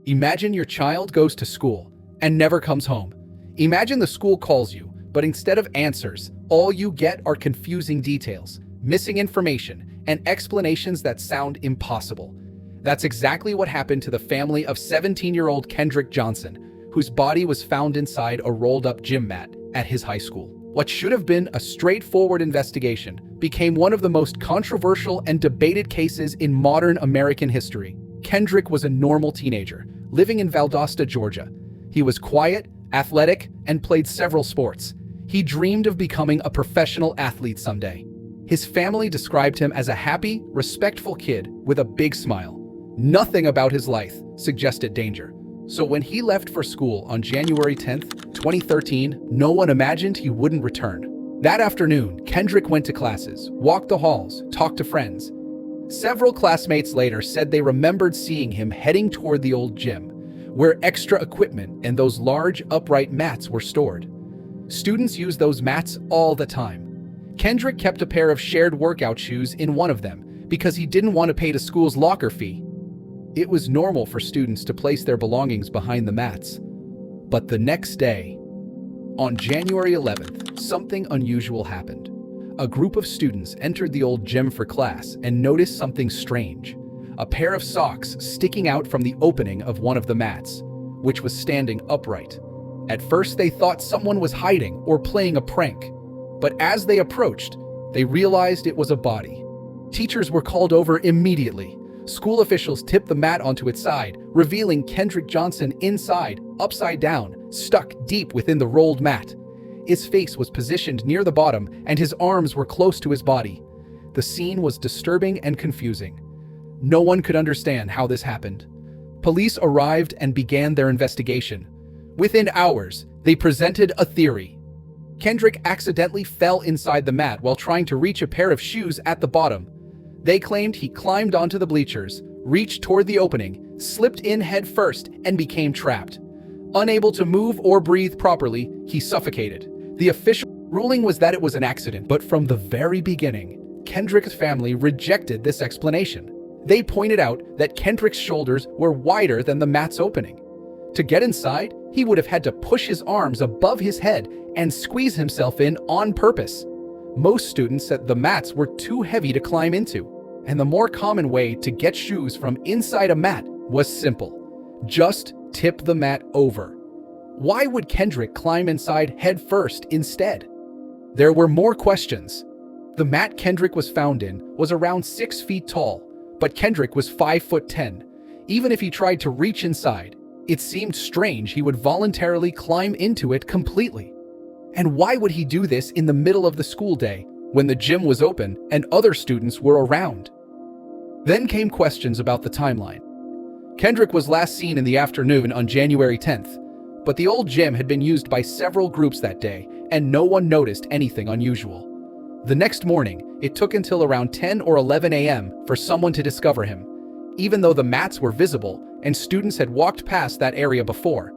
Imagine your child goes to school and never comes home. Imagine the school calls you, but instead of answers, all you get are confusing details, missing information, and explanations that sound impossible. That's exactly what happened to the family of 17-year-old Kendrick Johnson, whose body was found inside a rolled-up gym mat at his high school. What should have been a straightforward investigation became one of the most controversial and debated cases in modern American history. Kendrick was a normal teenager, living in Valdosta, Georgia. He was quiet, athletic, and played several sports. He dreamed of becoming a professional athlete someday. His family described him as a happy, respectful kid with a big smile. Nothing about his life suggested danger. So when he left for school on January 10th, 2013, no one imagined he wouldn't return. That afternoon, Kendrick went to classes, walked the halls, talked to friends. Several classmates later said they remembered seeing him heading toward the old gym, where extra equipment and those large upright mats were stored. Students use those mats all the time. Kendrick kept a pair of shared workout shoes in one of them because he didn't want to pay the school's locker fee. It was normal for students to place their belongings behind the mats. But the next day, on January 11th, something unusual happened. A group of students entered the old gym for class and noticed something strange. A pair of socks sticking out from the opening of one of the mats, which was standing upright. At first, they thought someone was hiding or playing a prank. But as they approached, they realized it was a body. Teachers were called over immediately. School officials tipped the mat onto its side, revealing Kendrick Johnson inside, upside down, stuck deep within the rolled mat. His face was positioned near the bottom, and his arms were close to his body. The scene was disturbing and confusing. No one could understand how this happened. Police arrived and began their investigation. Within hours, they presented a theory. Kendrick accidentally fell inside the mat while trying to reach a pair of shoes at the bottom. They claimed he climbed onto the bleachers, reached toward the opening, slipped in head first, and became trapped. Unable to move or breathe properly, he suffocated. The official ruling was that it was an accident, but from the very beginning, Kendrick's family rejected this explanation. They pointed out that Kendrick's shoulders were wider than the mat's opening. To get inside, he would have had to push his arms above his head and squeeze himself in on purpose. Most students said the mats were too heavy to climb into, and the more common way to get shoes from inside a mat was simple. Just tip the mat over. Why would Kendrick climb inside head first instead? There were more questions. The mat Kendrick was found in was around 6 feet tall, but Kendrick was 5'10". Even if he tried to reach inside, it seemed strange he would voluntarily climb into it completely. And why would he do this in the middle of the school day, when the gym was open and other students were around? Then came questions about the timeline. Kendrick was last seen in the afternoon on January 10th, but the old gym had been used by several groups that day, and no one noticed anything unusual. The next morning, it took until around 10 or 11 a.m. for someone to discover him, even though the mats were visible and students had walked past that area before.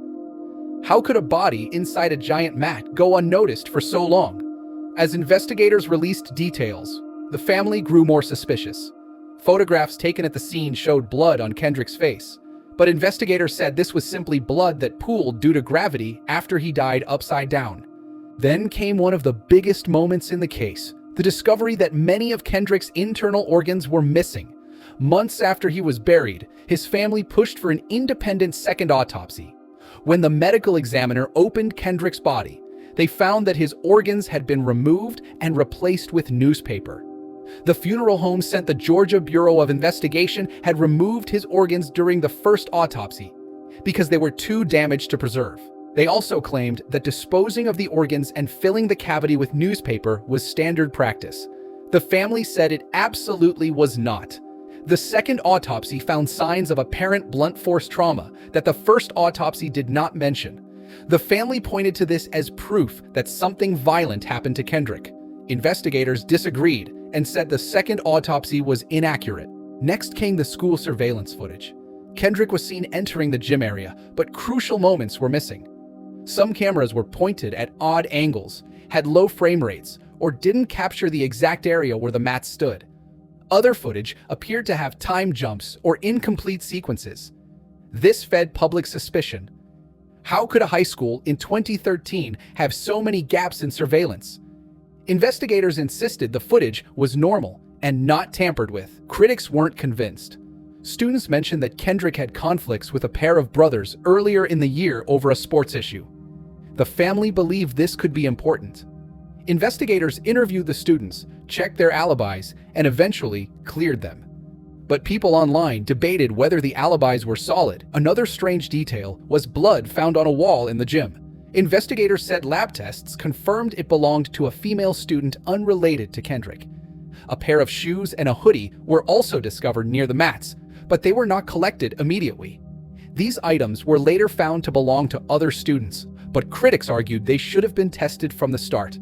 How could a body inside a giant mat go unnoticed for so long? As investigators released details, the family grew more suspicious. Photographs taken at the scene showed blood on Kendrick's face, but investigators said this was simply blood that pooled due to gravity after he died upside down. Then came one of the biggest moments in the case, the discovery that many of Kendrick's internal organs were missing. Months after he was buried, his family pushed for an independent second autopsy. When the medical examiner opened Kendrick's body, they found that his organs had been removed and replaced with newspaper. The funeral home sent the Georgia Bureau of Investigation had removed his organs during the first autopsy because they were too damaged to preserve. They also claimed that disposing of the organs and filling the cavity with newspaper was standard practice. The family said it absolutely was not. The second autopsy found signs of apparent blunt force trauma that the first autopsy did not mention. The family pointed to this as proof that something violent happened to Kendrick. Investigators disagreed and said the second autopsy was inaccurate. Next came the school surveillance footage. Kendrick was seen entering the gym area, but crucial moments were missing. Some cameras were pointed at odd angles, had low frame rates, or didn't capture the exact area where the mat stood. Other footage appeared to have time jumps or incomplete sequences. This fed public suspicion. How could a high school in 2013 have so many gaps in surveillance? Investigators insisted the footage was normal and not tampered with. Critics weren't convinced. Students mentioned that Kendrick had conflicts with a pair of brothers earlier in the year over a sports issue. The family believed this could be important. Investigators interviewed the students, checked their alibis, and eventually cleared them. But people online debated whether the alibis were solid. Another strange detail was blood found on a wall in the gym. Investigators said lab tests confirmed it belonged to a female student unrelated to Kendrick. A pair of shoes and a hoodie were also discovered near the mats, but they were not collected immediately. These items were later found to belong to other students, but critics argued they should have been tested from the start.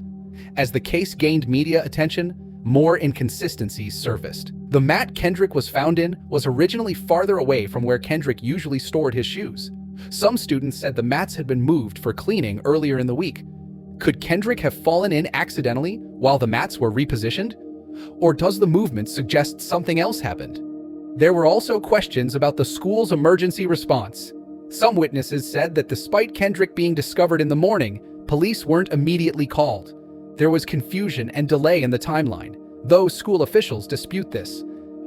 As the case gained media attention, more inconsistencies surfaced. The mat Kendrick was found in was originally farther away from where Kendrick usually stored his shoes. Some students said the mats had been moved for cleaning earlier in the week. Could Kendrick have fallen in accidentally while the mats were repositioned? Or does the movement suggest something else happened? There were also questions about the school's emergency response. Some witnesses said that despite Kendrick being discovered in the morning, police weren't immediately called. There was confusion and delay in the timeline, though school officials dispute this.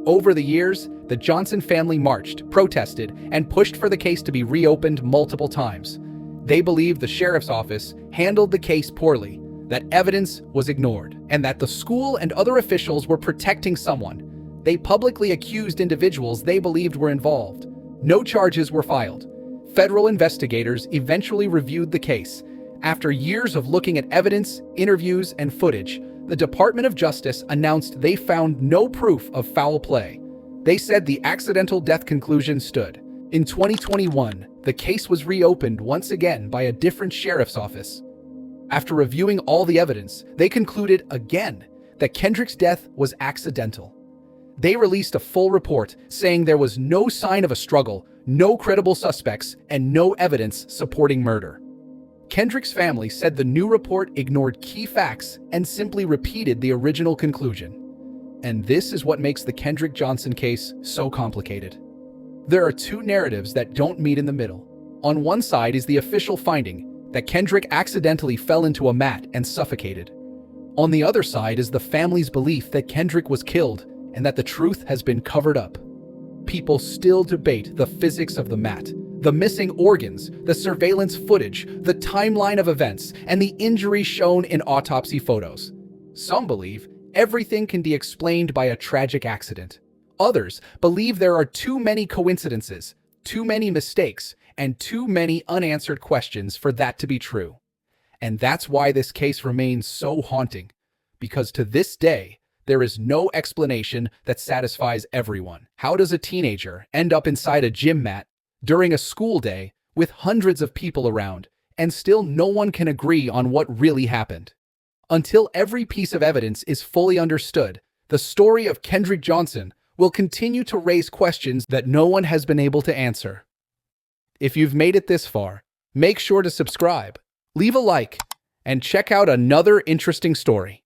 Over the years, the Johnson family marched, protested, and pushed for the case to be reopened multiple times. They believed the sheriff's office handled the case poorly, that evidence was ignored, and that the school and other officials were protecting someone. They publicly accused individuals they believed were involved. No charges were filed. Federal investigators eventually reviewed the case. After years of looking at evidence, interviews, and footage, the Department of Justice announced they found no proof of foul play. They said the accidental death conclusion stood. In 2021, the case was reopened once again by a different sheriff's office. After reviewing all the evidence, they concluded again that Kendrick's death was accidental. They released a full report saying there was no sign of a struggle, no credible suspects, and no evidence supporting murder. Kendrick's family said the new report ignored key facts and simply repeated the original conclusion. And this is what makes the Kendrick Johnson case so complicated. There are two narratives that don't meet in the middle. On one side is the official finding that Kendrick accidentally fell into a mat and suffocated. On the other side is the family's belief that Kendrick was killed and that the truth has been covered up. People still debate the physics of the mat, the missing organs, the surveillance footage, the timeline of events, and the injuries shown in autopsy photos. Some believe everything can be explained by a tragic accident. Others believe there are too many coincidences, too many mistakes, and too many unanswered questions for that to be true. And that's why this case remains so haunting, because to this day, there is no explanation that satisfies everyone. How does a teenager end up inside a gym mat during a school day with hundreds of people around, and still no one can agree on what really happened? Until every piece of evidence is fully understood, the story of Kendrick Johnson will continue to raise questions that no one has been able to answer. If you've made it this far, make sure to subscribe, leave a like, and check out another interesting story.